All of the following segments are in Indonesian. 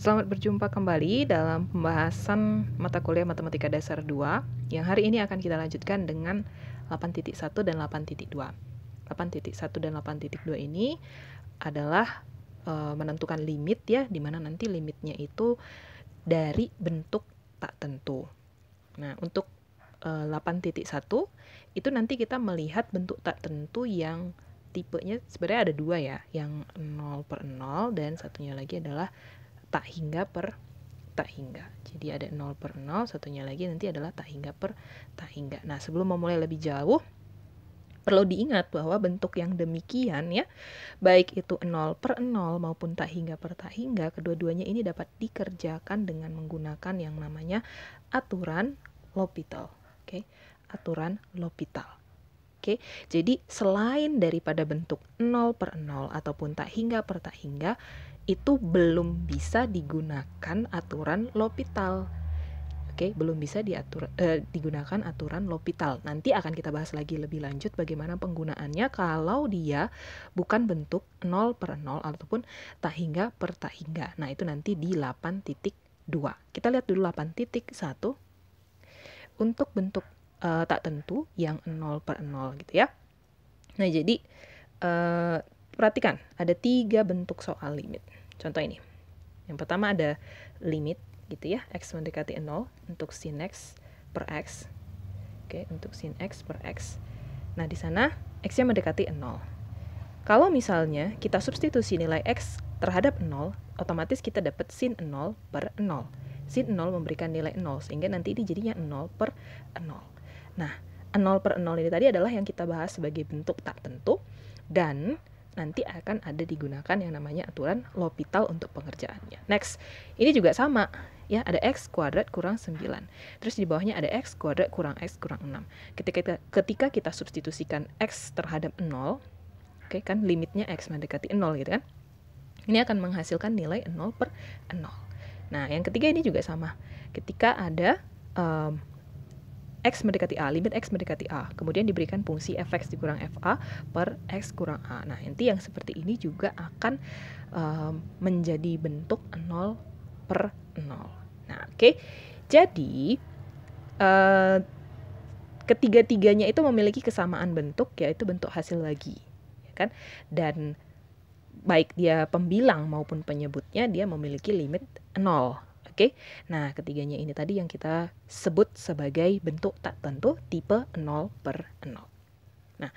Selamat berjumpa kembali dalam pembahasan mata kuliah Matematika Dasar 2 yang hari ini akan kita lanjutkan dengan 8.1 dan 8.2. 8.1 dan 8.2 ini adalah menentukan limit ya, dimana nanti limitnya itu dari bentuk tak tentu. Nah, untuk 8.1 itu nanti kita melihat bentuk tak tentu yang tipenya sebenarnya ada dua ya, yang 0/0 dan satunya lagi adalah tak hingga per tak hingga. Jadi ada 0/0, satunya lagi nanti adalah tak hingga per tak hingga. Nah, sebelum memulai lebih jauh, perlu diingat bahwa bentuk yang demikian ya, baik itu 0/0 maupun tak hingga per tak hingga, kedua-duanya ini dapat dikerjakan dengan menggunakan yang namanya aturan L'Hopital. Oke, aturan L'Hopital. Oke, jadi selain daripada bentuk 0/0 ataupun tak hingga per tak hingga, itu belum bisa digunakan aturan L'Hopital. Oke, belum bisa digunakan aturan L'Hopital. Nanti akan kita bahas lagi lebih lanjut bagaimana penggunaannya kalau dia bukan bentuk 0/0 ataupun tak hingga per tak hingga. Nah, itu nanti di 8.2. Kita lihat dulu 8.1 untuk bentuk tak tentu yang 0/0 gitu ya. Nah, jadi perhatikan, ada 3 bentuk soal limit. Contoh ini. Yang pertama ada limit gitu ya, x mendekati 0 untuk sin x per x. Oke, untuk sin x per x. Nah, di sana x-nya mendekati 0. Kalau misalnya kita substitusi nilai x terhadap 0, otomatis kita dapat sin 0 per 0. Sin 0 memberikan nilai 0, sehingga nanti ini jadinya 0/0. Nah, 0/0 ini tadi adalah yang kita bahas sebagai bentuk tak tentu, dan nanti akan ada digunakan yang namanya aturan L'Hopital untuk pengerjaannya. Next, ini juga sama ya, ada x kuadrat kurang 9. Terus di bawahnya ada x kuadrat kurang x kurang 6. Ketika kita substitusikan x terhadap 0, oke, kan limitnya x mendekati 0 gitu kan. Ini akan menghasilkan nilai 0/0. Nah, yang ketiga ini juga sama. Ketika ada x mendekati a, limit x mendekati a, kemudian diberikan fungsi fx dikurang fa per x kurang a. Nah, nanti yang seperti ini juga akan menjadi bentuk 0/0. Nah, oke. Jadi ketiga-tiganya itu memiliki kesamaan bentuk, yaitu bentuk hasil lagi, ya kan? Dan baik dia pembilang maupun penyebutnya, dia memiliki limit 0. Oke, nah ketiganya ini tadi yang kita sebut sebagai bentuk tak tentu tipe 0/0. Nah,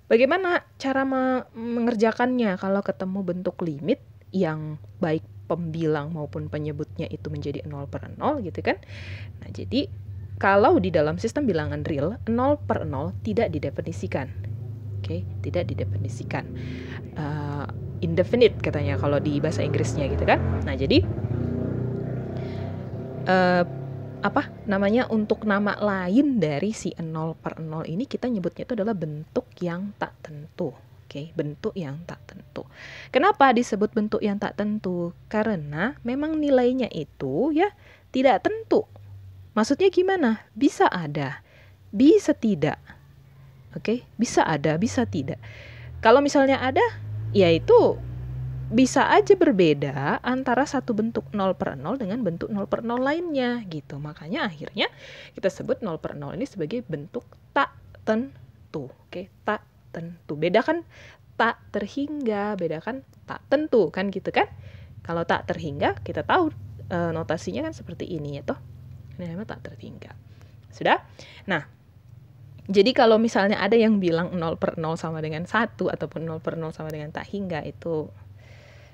bagaimana cara mengerjakannya kalau ketemu bentuk limit yang baik pembilang maupun penyebutnya itu menjadi 0/0 gitu kan? Nah, jadi kalau di dalam sistem bilangan real, 0/0 tidak didefinisikan. Oke, tidak didefinisikan. Indefinite katanya kalau di bahasa Inggrisnya gitu kan. Nah, jadi untuk nama lain dari si 0/0 ini kita nyebutnya itu adalah bentuk yang tak tentu. Oke, bentuk yang tak tentu. Kenapa disebut bentuk yang tak tentu? Karena memang nilainya itu ya tidak tentu. Maksudnya gimana? Bisa ada, bisa tidak. Oke, bisa ada, bisa tidak. Kalau misalnya ada, ya itu bisa aja berbeda antara satu bentuk 0/0 dengan bentuk 0/0 lainnya gitu. Makanya akhirnya kita sebut 0/0 ini sebagai bentuk tak tentu. Oke, tak tentu. Bedakan tak terhingga, bedakan tak tentu kan gitu kan. Kalau tak terhingga kita tahu notasinya kan seperti ini ya toh. Ini namanya tak terhingga. Sudah? Nah, jadi kalau misalnya ada yang bilang 0/0 sama dengan 1 ataupun 0/0 sama dengan tak hingga, itu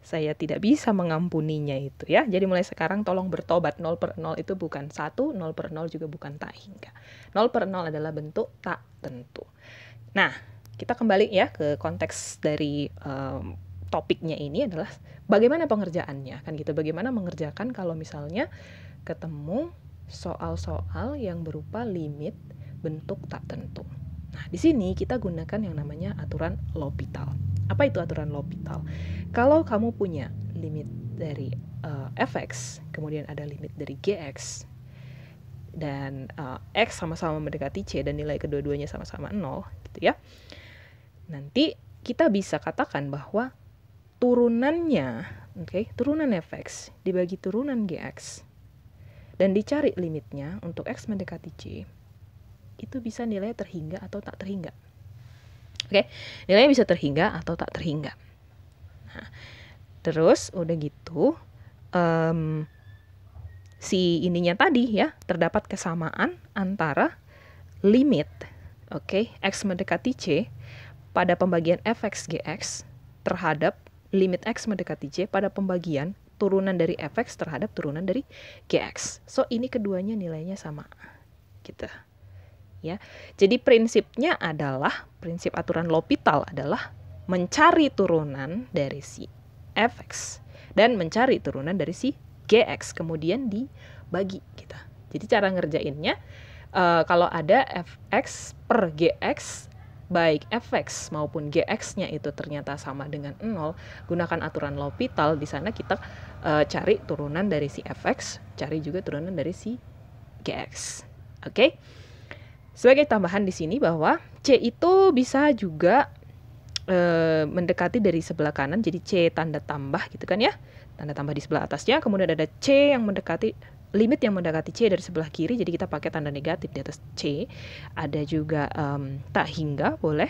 saya tidak bisa mengampuninya itu ya. Jadi mulai sekarang tolong bertobat, 0/0 itu bukan 1, 0/0 juga bukan tak hingga. 0/0 adalah bentuk tak tentu. Nah, kita kembali ya ke konteks dari topiknya ini adalah bagaimana pengerjaannya kan gitu. Bagaimana mengerjakan kalau misalnya ketemu soal-soal yang berupa limit bentuk tak tentu. Nah, di sini kita gunakan yang namanya aturan L'Hopital. Apa itu aturan L'Hopital? Kalau kamu punya limit dari fx, kemudian ada limit dari gx, dan x sama-sama mendekati c dan nilai kedua-duanya sama-sama 0, gitu ya. Nanti kita bisa katakan bahwa turunannya Oke, turunan fx dibagi turunan gx dan dicari limitnya untuk x mendekati c, itu bisa nilai terhingga atau tak terhingga. Oke, nilainya bisa terhingga atau tak terhingga. Nah, terus udah gitu si ininya tadi ya, terdapat kesamaan antara limit x mendekati c pada pembagian fx gx terhadap limit x mendekati c pada pembagian turunan dari fx terhadap turunan dari gx. So ini keduanya nilainya sama gitu ya. Jadi prinsipnya adalah, prinsip aturan L'Hopital adalah mencari turunan dari si fx dan mencari turunan dari si gx kemudian dibagi gitu. Jadi cara ngerjainnya kalau ada fx per gx, baik fx maupun gx-nya itu ternyata sama dengan 0, gunakan aturan L'Hopital. Di sana kita cari turunan dari si fx, cari juga turunan dari si gx. Oke? Sebagai tambahan di sini bahwa c itu bisa juga mendekati dari sebelah kanan, jadi c tanda tambah gitu kan ya, tanda tambah di sebelah atasnya, kemudian ada c yang mendekati, limit yang mendekati c dari sebelah kiri, jadi kita pakai tanda negatif di atas c. Ada juga tak hingga, boleh,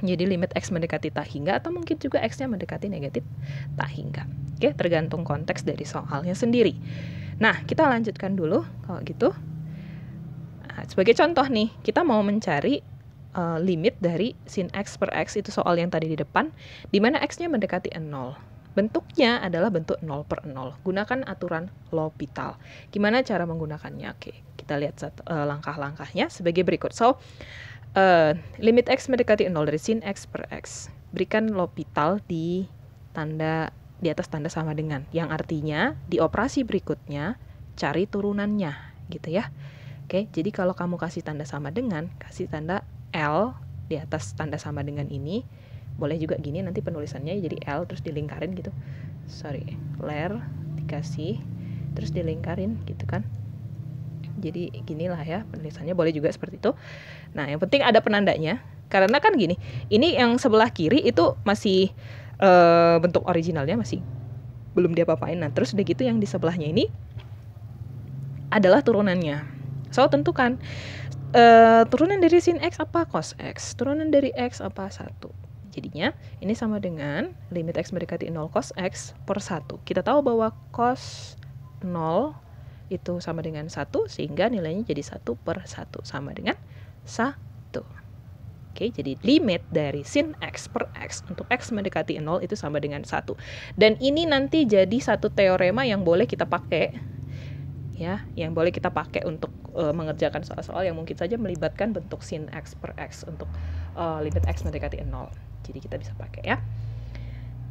jadi limit x mendekati tak hingga, atau mungkin juga x-nya mendekati negatif tak hingga. Oke, tergantung konteks dari soalnya sendiri. Nah, kita lanjutkan dulu kalau gitu. Nah, sebagai contoh nih, kita mau mencari limit dari sin x per x, itu soal yang tadi di depan, di mana x-nya mendekati 0. Bentuknya adalah bentuk 0 per 0. Gunakan aturan L'Hopital. Gimana cara menggunakannya? Oke, kita lihat langkah-langkahnya sebagai berikut. So, limit x mendekati 0 dari sin x per x. Berikan L'Hopital di atas tanda sama dengan, yang artinya di operasi berikutnya cari turunannya gitu ya. Oke, jadi kalau kamu kasih tanda sama dengan, kasih tanda L di atas tanda sama dengan ini. Boleh juga gini nanti penulisannya, jadi L terus dilingkarin gitu. Ler dikasih terus dilingkarin gitu kan. Jadi ginilah ya penulisannya, boleh juga seperti itu. Nah, yang penting ada penandanya. Karena kan gini, ini yang sebelah kiri itu masih bentuk originalnya, masih belum diapa-apain. Nah, terus udah gitu yang di sebelahnya ini adalah turunannya. So, tentukan turunan dari sin x apa cos x, turunan dari x apa 1. Jadinya ini sama dengan limit x mendekati 0 cos x per 1. Kita tahu bahwa cos 0 itu sama dengan 1, sehingga nilainya jadi 1 per 1 sama dengan 1. Oke, jadi limit dari sin x per x untuk x mendekati 0 itu sama dengan 1. Dan ini nanti jadi satu teorema yang boleh kita pakai ya, yang boleh kita pakai untuk mengerjakan soal-soal yang mungkin saja melibatkan bentuk sin x per x untuk limit x mendekati 0. Jadi kita bisa pakai ya.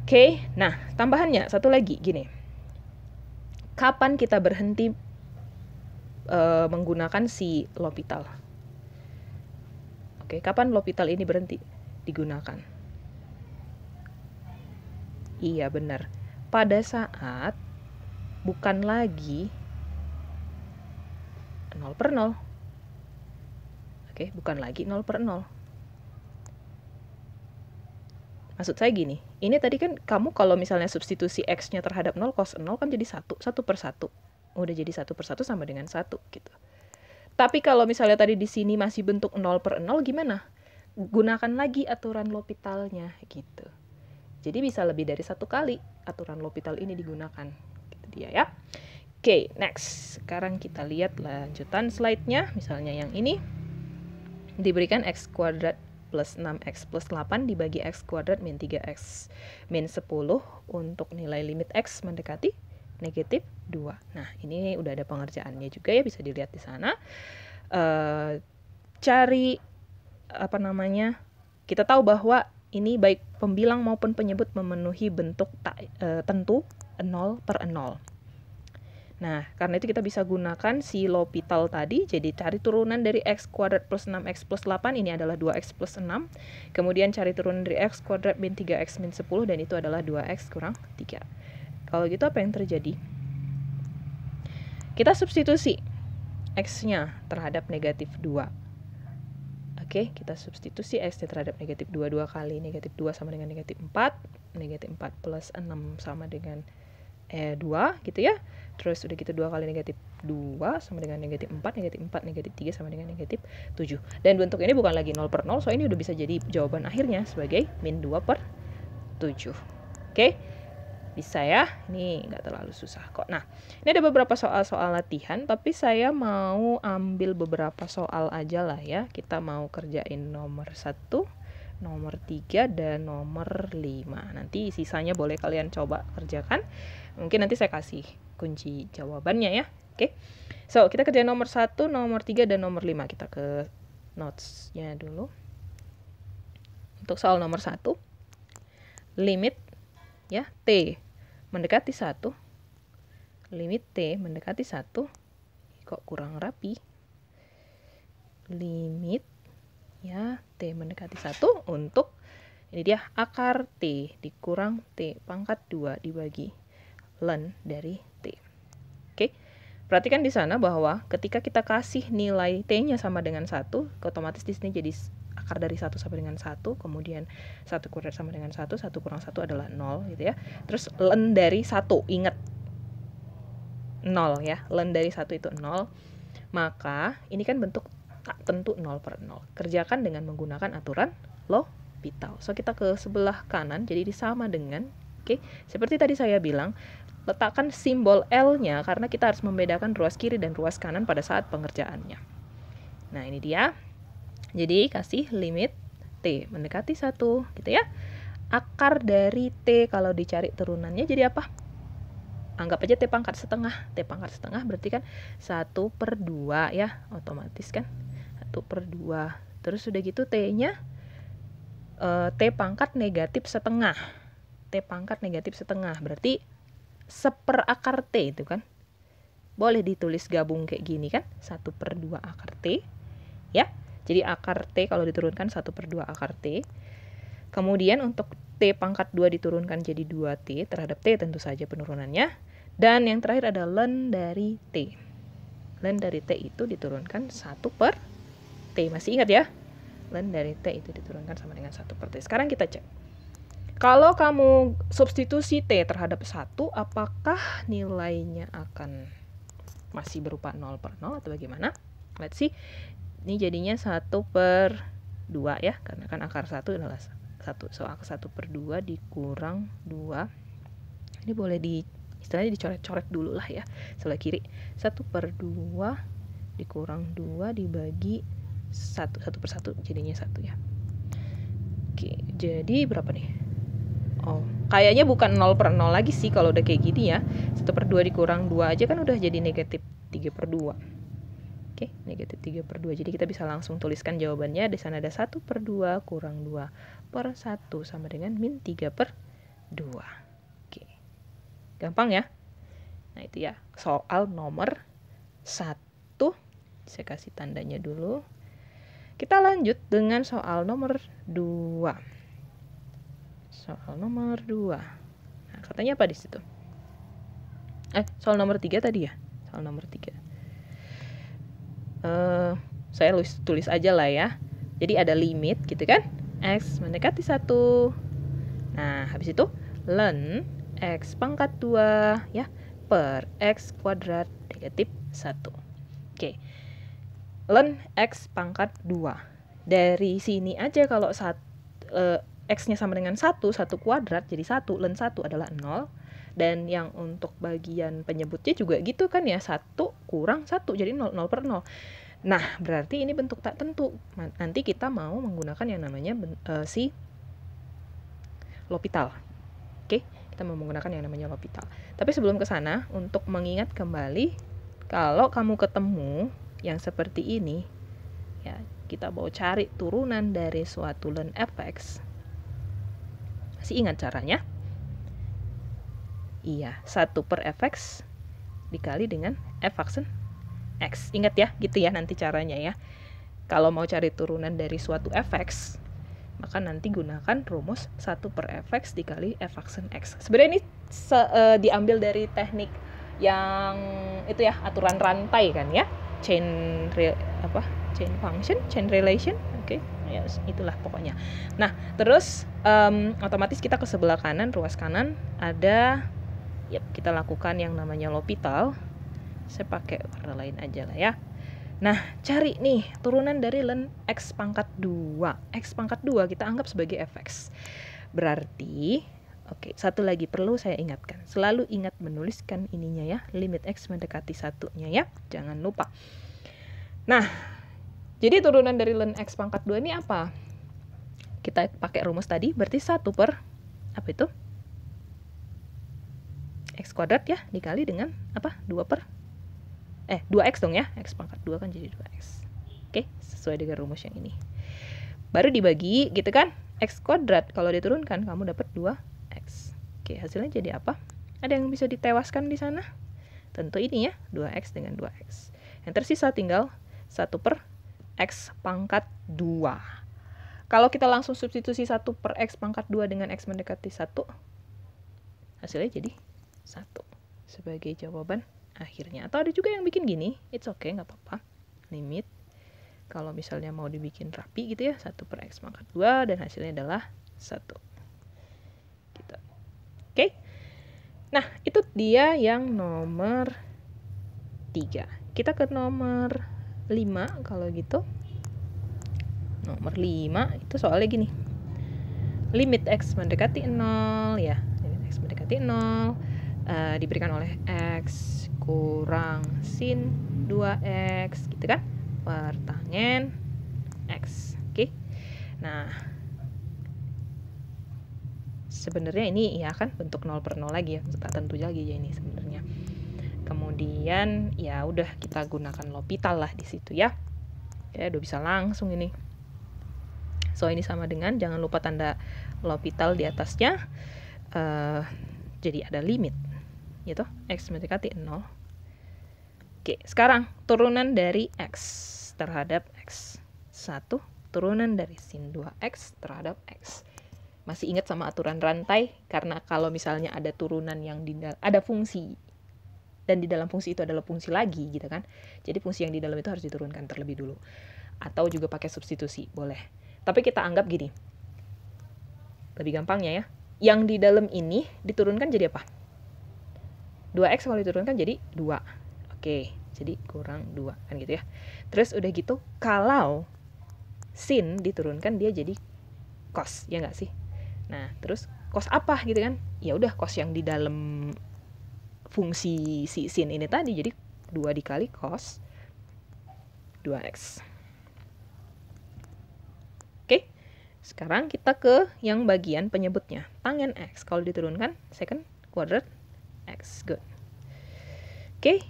Oke, nah tambahannya satu lagi gini. Kapan kita berhenti menggunakan si L'Hopital? Oke, kapan L'Hopital ini berhenti digunakan? Iya benar. Pada saat bukan lagi 0 per 0. Oke, bukan lagi 0 per 0. Maksud saya gini, ini tadi kan kamu kalau misalnya substitusi x-nya terhadap 0, cos 0 kan jadi 1 per 1. Udah jadi 1 per 1 sama dengan 1 gitu. Tapi kalau misalnya tadi di sini masih bentuk 0 per 0, gimana? Gunakan lagi aturan L'Hopitalnya gitu. Jadi bisa lebih dari satu kali aturan L'Hopital ini digunakan. Gitu dia ya. Oke, next. Sekarang kita lihat lanjutan slide-nya. Misalnya yang ini. Diberikan x kuadrat plus 6x plus 8 dibagi x kuadrat min 3x min 10 untuk nilai limit x mendekati negatif 2. Nah, ini udah ada pengerjaannya juga ya, bisa dilihat di sana. Cari kita tahu bahwa ini baik pembilang maupun penyebut memenuhi bentuk tentu 0 per 0. Nah, karena itu kita bisa gunakan si L'Hopital tadi. Jadi cari turunan dari x kuadrat plus 6x plus 8, ini adalah 2x plus 6. Kemudian cari turunan dari x kuadrat min 3x min 10, dan itu adalah 2x kurang 3. Kalau gitu apa yang terjadi? Kita substitusi x-nya terhadap negatif 2. Oke, kita substitusi x-nya terhadap negatif 2. 2 kali negatif 2 sama dengan negatif 4. negatif 4 plus 6 sama dengan 2 gitu ya. Terus udah gitu 2 kali negatif 2 sama dengan negatif 4, negatif 4, negatif 3 sama dengan negatif 7. Dan bentuk ini bukan lagi 0 per 0, so ini udah bisa jadi jawaban akhirnya sebagai min 2 per 7. Oke, bisa ya, ini nggak terlalu susah kok. Nah, ini ada beberapa soal-soal latihan, tapi saya mau ambil beberapa soal aja lah ya. Kita mau kerjain nomor 1, nomor 3, dan nomor 5. Nanti sisanya boleh kalian coba kerjakan. Mungkin nanti saya kasih kunci jawabannya ya. Oke. So, kita kerjain nomor 1, nomor 3, dan nomor 5. Kita ke notes-nya dulu. Untuk soal nomor 1, limit ya T mendekati 1. Limit T mendekati 1. Kok kurang rapi. Limit ya T mendekati 1 untuk ini dia akar T dikurang T pangkat 2 dibagi len dari T. Oke. Perhatikan di sana bahwa ketika kita kasih nilai T-nya sama dengan 1, otomatis di sini jadi akar dari 1 sampai dengan 1, kemudian 1 kuadrat sama dengan 1, 1 kurang 1 adalah 0 gitu ya. Terus len dari 1, ingat 0 ya, len dari 1 itu 0. Maka ini kan bentuk tak tentu 0 per 0. Kerjakan dengan menggunakan aturan L'Hopital. So kita ke sebelah kanan, jadi sama dengan, oke, seperti tadi saya bilang, letakkan simbol L-nya karena kita harus membedakan ruas kiri dan ruas kanan pada saat pengerjaannya. Nah, ini dia. Jadi, kasih limit T mendekati 1, gitu ya. Akar dari T kalau dicari turunannya jadi apa? Anggap aja T pangkat setengah. T pangkat setengah berarti kan 1 per 2 ya, otomatis kan. 1 per 2. Terus udah gitu T-nya T pangkat negatif setengah. T pangkat negatif setengah berarti seperakar T itu kan. Boleh ditulis gabung kayak gini kan. 1 per 2 akar T. Ya. Jadi akar T kalau diturunkan 1 per 2 akar T. Kemudian untuk T pangkat 2 diturunkan jadi 2T. Terhadap T tentu saja penurunannya. Dan yang terakhir ada len dari T. Len dari T itu diturunkan 1 per T. Masih ingat ya? Len dari T itu diturunkan sama dengan 1 per T. Sekarang kita cek. Kalau kamu substitusi T terhadap 1, apakah nilainya akan masih berupa 0 per 0 atau bagaimana? Let's see. Ini jadinya 1 per 2 ya, karena kan akar 1 adalah 1. So, akar 1 per 2 dikurang 2. Ini boleh istilahnya dicoret-coret dulu lah ya, sebelah kiri. 1 per 2 dikurang 2 dibagi 1. 1 per 1 jadinya 1 ya. Oke, jadi berapa nih? Oh, kayaknya bukan 0 per 0 lagi sih kalau udah kayak gini ya. 1 per 2 dikurang 2 aja kan udah jadi negatif 3 per 2. Oke, negatif 3 per 2. Jadi kita bisa langsung tuliskan jawabannya. Di sana ada 1 per 2 kurang 2 per 1 sama dengan min 3 per 2. Oke, gampang ya. Nah itu ya, soal nomor 1. Saya kasih tandanya dulu. Kita lanjut dengan soal nomor 2. Soal nomor 2. Nah, katanya apa di situ? Soal nomor 3 tadi ya? Soal nomor 3. Saya tulis aja lah ya. Jadi ada limit gitu kan? X mendekati 1. Nah, habis itu len X pangkat 2 ya per X kuadrat negatif 1. Oke. Len X pangkat 2. Dari sini aja kalau X-nya sama dengan 1 kuadrat jadi 1, len 1 adalah 0. Dan yang untuk bagian penyebutnya juga gitu kan ya, 1 kurang 1 jadi 0 per 0. Nah, berarti ini bentuk tak tentu. Nanti kita mau menggunakan yang namanya si L'Hopital. Oke, kita mau menggunakan yang namanya L'Hopital. Tapi sebelum ke sana, untuk mengingat kembali, kalau kamu ketemu yang seperti ini, ya kita mau cari turunan dari suatu len fx. Masih ingat caranya? Iya, 1 per fx dikali dengan f aksen x. Ingat ya, gitu ya nanti caranya ya. Kalau mau cari turunan dari suatu fx, maka nanti gunakan rumus 1 per fx dikali f aksen x. Sebenarnya ini diambil dari teknik yang itu ya, aturan rantai kan ya. Chain function, chain relation. Oke. Ya, itulah pokoknya. Nah, terus otomatis kita ke sebelah kanan, ruas kanan ada, kita lakukan yang namanya L'Hopital. Saya pakai warna lain aja lah ya. Nah, cari nih turunan dari len X pangkat 2. X pangkat 2 kita anggap sebagai fx. Berarti, oke, satu lagi perlu saya ingatkan. Selalu ingat menuliskan ininya ya, limit X mendekati 1-nya ya. Jangan lupa. Nah, jadi turunan dari len X pangkat 2 ini apa? Kita pakai rumus tadi, berarti 1 per, apa itu? X kuadrat ya, dikali dengan, apa? 2x dong ya, X pangkat 2 kan jadi 2x. Oke, sesuai dengan rumus yang ini. Baru dibagi, gitu kan? X kuadrat, kalau diturunkan, kamu dapat 2x. Oke, hasilnya jadi apa? Ada yang bisa ditewaskan di sana? Tentu ini ya, 2x dengan 2x. Yang tersisa tinggal 1 per X pangkat 2. Kalau kita langsung substitusi 1 per X pangkat 2 dengan X mendekati 1, hasilnya jadi 1 sebagai jawaban akhirnya. Atau ada juga yang bikin gini, it's okay, nggak apa-apa. Limit, kalau misalnya mau dibikin rapi gitu ya, 1 per X pangkat 2 dan hasilnya adalah 1. Gitu. Oke. Nah, itu dia yang nomor 3. Kita ke nomor 5 kalau gitu. Nomor 5 itu soalnya gini. Limit X mendekati 0 ya. Limit X mendekati 0 diberikan oleh X kurang sin 2x gitu kan, per tangen X. Oke. Nah, sebenarnya ini ya kan bentuk 0 per 0 lagi ya, tak tentu lagi ya ini sebenarnya. Kemudian ya udah kita gunakan L'Hopital lah di situ ya. Ya udah bisa langsung ini. So ini sama dengan, jangan lupa tanda L'Hopital di atasnya. Jadi ada limit gitu, X mendekati 0. Oke, sekarang turunan dari X terhadap X. 1 turunan dari sin 2X terhadap X. Masih ingat sama aturan rantai? Karena kalau misalnya ada turunan yang ada fungsi, dan di dalam fungsi itu adalah fungsi lagi gitu kan. Jadi fungsi yang di dalam itu harus diturunkan terlebih dulu. Atau juga pakai substitusi, boleh. Tapi kita anggap gini. Lebih gampangnya ya. Yang di dalam ini diturunkan jadi apa? 2X kalau diturunkan jadi 2. Oke, jadi kurang 2 kan gitu ya. Terus udah gitu, kalau sin diturunkan dia jadi cos, ya nggak sih? Nah, terus cos apa gitu kan? Ya udah cos yang di dalam fungsi si sin ini tadi, jadi 2 dikali cos 2X. Oke, sekarang kita ke yang bagian penyebutnya. Tangen X, kalau diturunkan second kuadrat X. Good. Oke.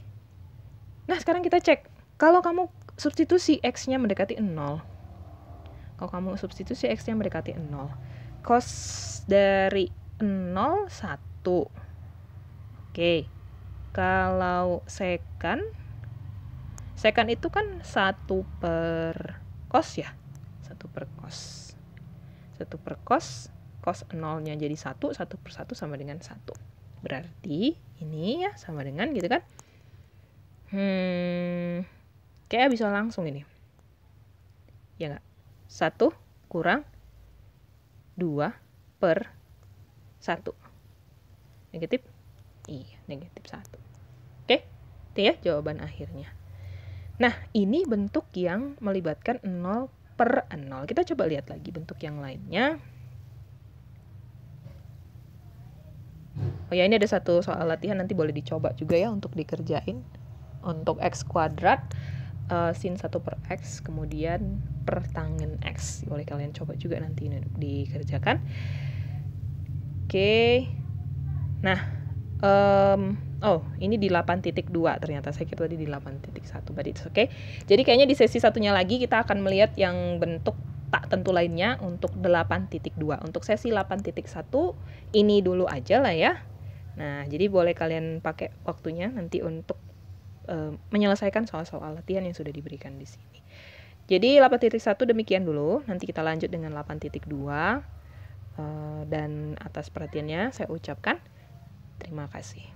Nah, sekarang kita cek. Kalau kamu substitusi X-nya mendekati 0. Kalau kamu substitusi X-nya mendekati 0. Cos dari 0, 1. Oke. Kalau secant itu kan 1 per cos ya. 1 per cos. 1 per cos. Cos 0-nya jadi 1. 1 per 1 sama dengan 1. Berarti ini ya sama dengan gitu kan. Kayak bisa langsung ini. Ya nggak? 1 kurang 2 per 1. Negatif? Iya, negatif 1. Oke? Itu ya jawaban akhirnya. Nah, ini bentuk yang melibatkan 0 per 0. Kita coba lihat lagi bentuk yang lainnya. Oh ya, ini ada satu soal latihan, nanti boleh dicoba juga ya untuk dikerjain. Untuk X kuadrat, sin 1 per X, kemudian per tangen X. Boleh kalian coba juga nanti ini dikerjakan. Oke. Nah, ini di 8.2 ternyata. Saya kira tadi di 8.1, but it's okay. Jadi kayaknya di sesi satunya lagi kita akan melihat yang bentuk tak tentu lainnya untuk 8.2. Untuk sesi 8.1 ini dulu aja lah ya. Nah, jadi boleh kalian pakai waktunya nanti untuk menyelesaikan soal-soal latihan yang sudah diberikan di sini. Jadi 8.1 demikian dulu. Nanti kita lanjut dengan 8.2. Dan atas perhatiannya saya ucapkan terima kasih.